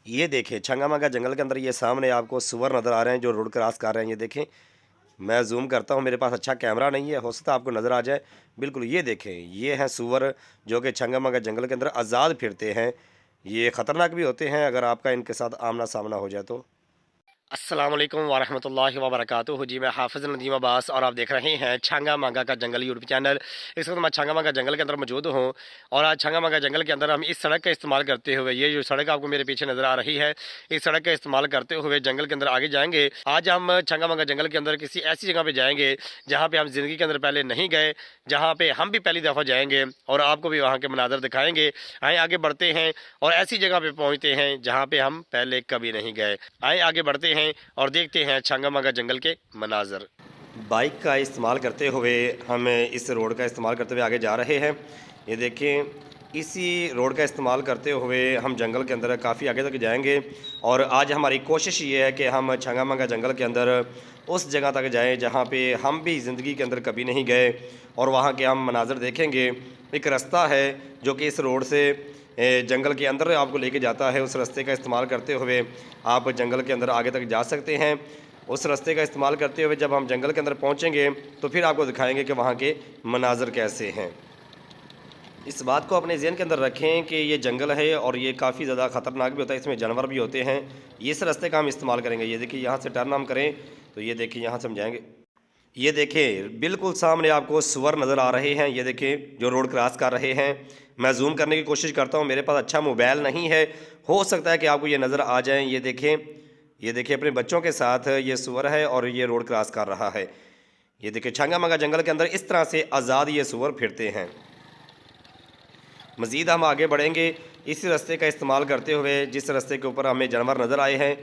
ये देखें छंगामागा जंगल के अंदर ये सामने आपको सूअर नज़र आ रहे हैं जो रोड क्रॉस कर रहे हैं। ये देखें, मैं जूम करता हूँ, मेरे पास अच्छा कैमरा नहीं है, हो सकता है आपको नज़र आ जाए। बिल्कुल ये देखें, ये हैं सूअर जो कि छंगामागा जंगल के अंदर आज़ाद फिरते हैं। ये ख़तरनाक भी होते हैं अगर आपका इनके साथ आमना सामना हो जाए तो। अस्सलाम वालेकुम वरहमतुल्लाहि वबरकातुहू। जी मैं हाफ़िज़ नदीम अब्बास और आप देख रहे हैं छंगा मांगा का जंगल यूट्यूब चैनल। इस वक्त मैं छंगा मांगा जंगल के अंदर मौजूद हूँ और आज छंगा मांगा जंगल के अंदर हम इस सड़क का इस्तेमाल करते हुए, ये जो सड़क आपको मेरे पीछे नज़र आ रही है, इस सड़क का इस्तेमाल करते हुए जंगल के अंदर आगे जाएंगे। आज हम छंगा मांगा जंगल के अंदर किसी ऐसी जगह पर जाएंगे जहाँ पर हम ज़िंदगी के अंदर पहले नहीं गए, जहाँ पर हम भी पहली दफ़ा जाएंगे और आपको भी वहाँ के मनाज़र दिखाएंगे। आए आगे बढ़ते हैं और ऐसी जगह पर पहुँचते हैं जहाँ पर हम पहले कभी नहीं गए। आए आगे बढ़ते हैं और देखते हैं छंगामागा जंगल के मनाजर। बाइक का इस्तेमाल करते हुए हम इस रोड का इस्तेमाल करते हुए आगे जा रहे हैं। ये देखें, इसी रोड का इस्तेमाल करते हुए हम जंगल के अंदर काफ़ी आगे तक जाएंगे और आज हमारी कोशिश ये है कि हम छंगामागा जंगल के अंदर उस जगह तक जाएं जहाँ पे हम भी ज़िंदगी के अंदर कभी नहीं गए और वहाँ के हम मनाजर देखेंगे। एक रास्ता है जो कि इस रोड से जंगल के अंदर आपको लेके जाता है। उस रास्ते का इस्तेमाल करते हुए आप जंगल के अंदर आगे तक जा सकते हैं। उस रास्ते का इस्तेमाल करते हुए जब हम जंगल के अंदर पहुंचेंगे तो फिर आपको दिखाएंगे कि वहाँ के मनाज़र कैसे हैं। इस बात को अपने ज़हन के अंदर रखें कि ये जंगल है और ये काफ़ी ज़्यादा ख़तरनाक भी होता है, इसमें जानवर भी होते हैं। ये इस रास्ते का हम इस्तेमाल करेंगे। ये देखिए, यहाँ से टर्न हम करें तो ये देखिए यहाँ से हम जाएँगे। ये देखें, बिल्कुल सामने आपको सूअर नज़र आ रहे हैं। ये देखें जो रोड क्रॉस कर रहे हैं। मैं जूम करने की कोशिश करता हूँ, मेरे पास अच्छा मोबाइल नहीं है, हो सकता है कि आपको ये नज़र आ जाएं। ये देखें, ये देखिए अपने बच्चों के साथ ये सूअर है और ये रोड क्रॉस कर रहा है। ये देखिए छंगामागा जंगल के अंदर इस तरह से आज़ाद ये सूअर फिरते हैं। मज़ीद हम आगे बढ़ेंगे इस रास्ते का इस्तेमाल करते हुए, जिस रास्ते के ऊपर हमें जानवर नज़र आए हैं।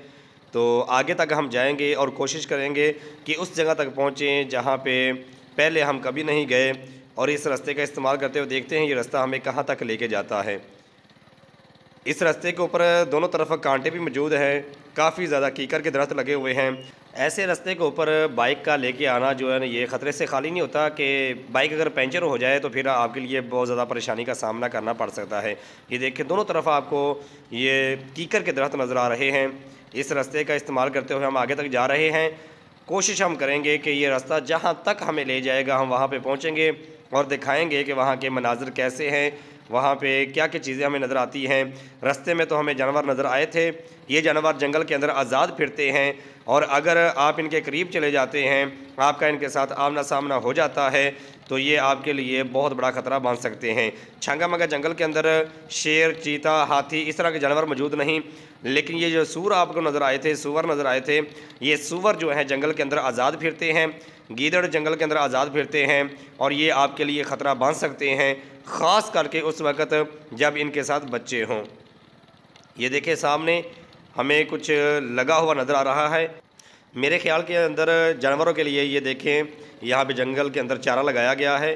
तो आगे तक हम जाएंगे और कोशिश करेंगे कि उस जगह तक पहुँचें जहाँ पे पहले हम कभी नहीं गए और इस रास्ते का इस्तेमाल करते हुए देखते हैं ये रास्ता हमें कहाँ तक लेके जाता है। इस रास्ते के ऊपर दोनों तरफ कांटे भी मौजूद हैं, काफ़ी ज़्यादा कीकर के दरख्त लगे हुए हैं। ऐसे रास्ते के ऊपर बाइक का लेके आना जो है ना, ये ख़तरे से खाली नहीं होता कि बाइक अगर पंचर हो जाए तो फिर आपके लिए बहुत ज़्यादा परेशानी का सामना करना पड़ सकता है। ये देखिए दोनों तरफ आपको ये कीकर के दरख्त नज़र आ रहे हैं। इस रास्ते का इस्तेमाल करते हुए हम आगे तक जा रहे हैं। कोशिश हम करेंगे कि ये रास्ता जहाँ तक हमें ले जाएगा हम वहाँ पे पहुँचेंगे और दिखाएंगे कि वहाँ के मनाज़र कैसे हैं, वहाँ पे क्या क्या चीज़ें हमें नज़र आती हैं। रास्ते में तो हमें जानवर नज़र आए थे। ये जानवर जंगल के अंदर आज़ाद फिरते हैं और अगर आप इनके करीब चले जाते हैं, आपका इनके साथ आमना सामना हो जाता है तो ये आपके लिए बहुत बड़ा ख़तरा बन सकते हैं। छंगामागा जंगल के अंदर शेर, चीता, हाथी इस तरह के जानवर मौजूद नहीं, लेकिन ये जो सूअर आपको नज़र आए थे, सूअर नज़र आए थे, ये सूअर जो हैं जंगल के अंदर आज़ाद फिरते हैं। गीदड़ जंगल के अंदर आज़ाद फिरते हैं और ये आपके लिए ख़तरा बन सकते हैं, ख़ास करके उस वक़्त जब इनके साथ बच्चे हों। ये देखिए सामने हमें कुछ लगा हुआ नज़र आ रहा है। मेरे ख़्याल के अंदर जानवरों के लिए ये देखें यहाँ पे जंगल के अंदर चारा लगाया गया है।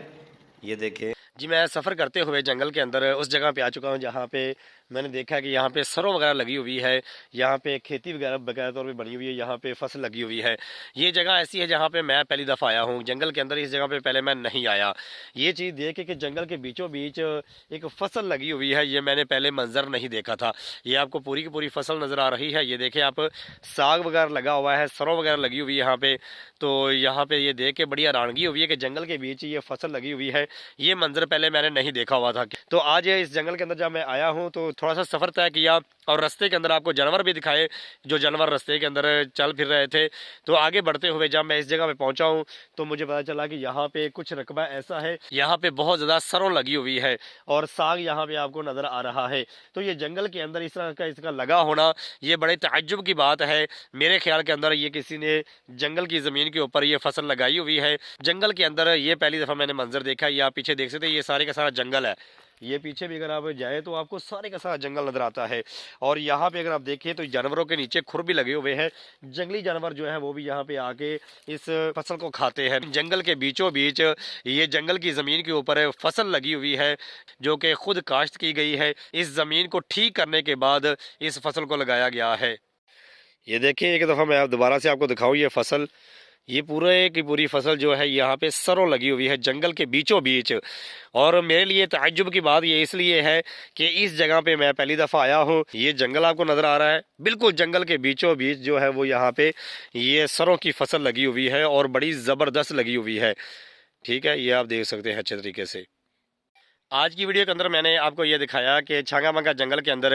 ये देखें जी, मैं सफ़र करते हुए जंगल के अंदर उस जगह पे आ चुका हूँ जहाँ पे मैंने देखा कि यहाँ पे सरों वगैरह लगी हुई है, यहाँ पे खेती वगैरह बकायदा तौर पे बनी हुई है, यहाँ पे फसल लगी हुई है। ये जगह ऐसी है जहाँ पे मैं पहली दफ़ा आया हूँ जंगल के अंदर, इस जगह पे पहले मैं नहीं आया। ये चीज़ देख के कि जंगल के बीचों बीच एक फसल लगी हुई है, ये मैंने पहले मंजर नहीं देखा था। ये आपको पूरी की पूरी फसल नज़र आ रही है। ये देखें आप, साग वगैरह लगा हुआ है, सरों वगैरह लगी हुई है यहाँ पे। तो यहाँ पे ये देख के बड़ी हैरानगी हुई है कि जंगल के बीच ये फसल लगी हुई है। ये मंजर पहले मैंने नहीं देखा हुआ था। तो आज इस जंगल के अंदर जब मैं आया हूँ तो थोड़ा सा सफ़र तय किया और रास्ते के अंदर आपको जानवर भी दिखाए, जो जानवर रास्ते के अंदर चल फिर रहे थे। तो आगे बढ़ते हुए जब मैं इस जगह पे पहुंचा हूँ तो मुझे पता चला कि यहाँ पे कुछ रकबा ऐसा है, यहाँ पे बहुत ज़्यादा सरों लगी हुई है और साग यहाँ पे आपको नज़र आ रहा है। तो ये जंगल के अंदर इस तरह का इसका लगा होना ये बड़े ताज्जुब की बात है। मेरे ख्याल के अंदर ये किसी ने जंगल की ज़मीन के ऊपर ये फसल लगाई हुई है। जंगल के अंदर ये पहली दफ़ा मैंने मंजर देखा। ये आप पीछे देख सकते हैं, ये सारे का सारा जंगल है। ये पीछे भी अगर आप जाएँ तो आपको सारे का सारा जंगल नज़र आता है और यहाँ पे अगर आप देखें तो जानवरों के नीचे खुर भी लगे हुए हैं। जंगली जानवर जो है वो भी यहाँ पे आके इस फसल को खाते हैं। जंगल के बीचों बीच ये जंगल की ज़मीन के ऊपर फसल लगी हुई है जो कि खुद काश्त की गई है। इस ज़मीन को ठीक करने के बाद इस फसल को लगाया गया है। ये देखिए एक दफ़ा मैं दोबारा से आपको दिखाऊँ, ये फसल ये पूरे की पूरी फसल जो है यहाँ पे सरों लगी हुई है जंगल के बीचों बीच। और मेरे लिए ताज्जुब की बात ये इसलिए है कि इस जगह पे मैं पहली दफ़ा आया हूँ। ये जंगल आपको नज़र आ रहा है, बिल्कुल जंगल के बीचों बीच जो है वो यहाँ पे ये सरों की फसल लगी हुई है और बड़ी ज़बरदस्त लगी हुई है। ठीक है, ये आप देख सकते हैं अच्छे तरीके से। आज की वीडियो के अंदर मैंने आपको ये दिखाया कि छांगामांगा जंगल के अंदर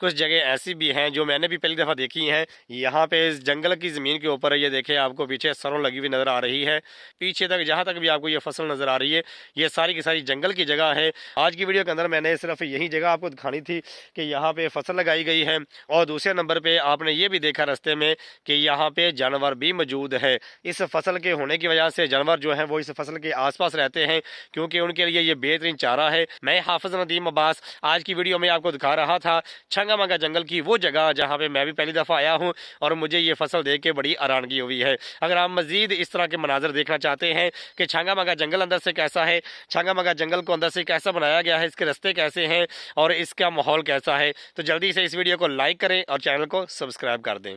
कुछ जगह ऐसी भी हैं जो मैंने भी पहली दफ़ा देखी हैं। यहाँ पे इस जंगल की ज़मीन के ऊपर ये देखें, आपको पीछे सरों लगी हुई नज़र आ रही है। पीछे तक जहाँ तक भी आपको ये फसल नज़र आ रही है, ये सारी की सारी जंगल की जगह है। आज की वीडियो के अंदर मैंने सिर्फ यही जगह आपको दिखानी थी कि यहाँ पर फसल लगाई गई है। और दूसरे नंबर पर आपने ये भी देखा रास्ते में कि यहाँ पर जानवर भी मौजूद है। इस फसल के होने की वजह से जानवर जो हैं वो इस फसल के आसपास रहते हैं, क्योंकि उनके लिए ये बेहतरीन चारा है। मैं हाफिज नदीम अब्बास आज की वीडियो में आपको दिखा रहा था छंगामांगा जंगल की वो जगह जहां पे मैं भी पहली दफ़ा आया हूं और मुझे ये फसल देख के बड़ी हैरानगी हुई है। अगर आप मजीद इस तरह के मनाजर देखना चाहते हैं कि छंगामांगा जंगल अंदर से कैसा है, छंगामांगा जंगल को अंदर से कैसा बनाया गया है, इसके रास्ते कैसे हैं और इसका माहौल कैसा है, तो जल्दी से इस वीडियो को लाइक करें और चैनल को सब्सक्राइब कर दें।